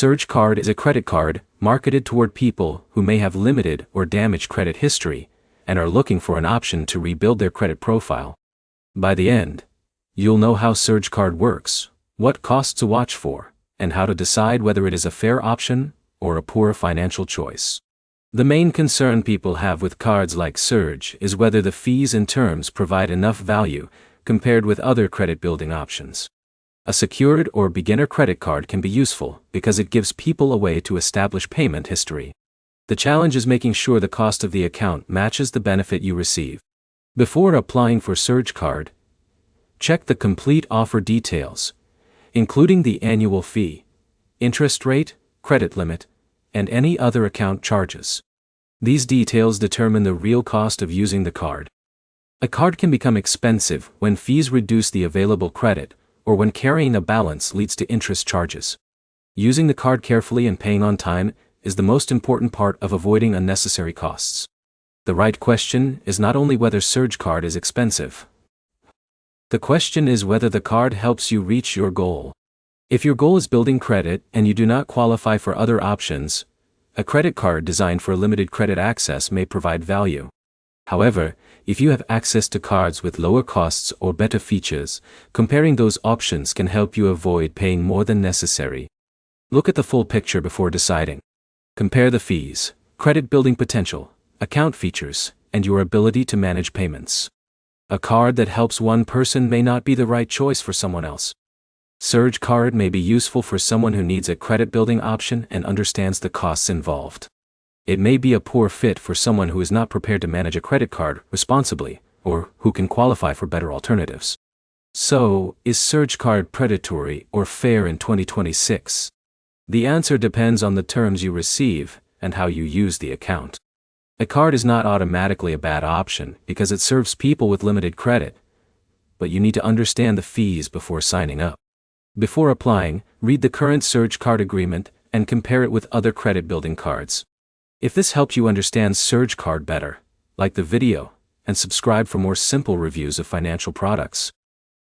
Surge Card is a credit card marketed toward people who may have limited or damaged credit history and are looking for an option to rebuild their credit profile. By the end, you'll know how Surge Card works, what costs to watch for, and how to decide whether it is a fair option or a poor financial choice. The main concern people have with cards like Surge is whether the fees and terms provide enough value compared with other credit-building options. A secured or beginner credit card can be useful because it gives people a way to establish payment history. The challenge is making sure the cost of the account matches the benefit you receive. Before applying for Surge Card, check the complete offer details, including the annual fee, interest rate, credit limit, and any other account charges. These details determine the real cost of using the card. A card can become expensive when fees reduce the available credit, or when carrying a balance leads to interest charges. Using the card carefully and paying on time is the most important part of avoiding unnecessary costs. The right question is not only whether Surge Card is expensive. The question is whether the card helps you reach your goal. If your goal is building credit and you do not qualify for other options, a credit card designed for limited credit access may provide value. However, if you have access to cards with lower costs or better features, comparing those options can help you avoid paying more than necessary. Look at the full picture before deciding. Compare the fees, credit building potential, account features, and your ability to manage payments. A card that helps one person may not be the right choice for someone else. Surge Card may be useful for someone who needs a credit-building option and understands the costs involved. It may be a poor fit for someone who is not prepared to manage a credit card responsibly, or who can qualify for better alternatives. So, is Surge Card predatory or fair in 2026? The answer depends on the terms you receive and how you use the account. A card is not automatically a bad option because it serves people with limited credit, but you need to understand the fees before signing up. Before applying, read the current Surge Card agreement and compare it with other credit-building cards. If this helped you understand Surge Card better, like the video and subscribe for more simple reviews of financial products.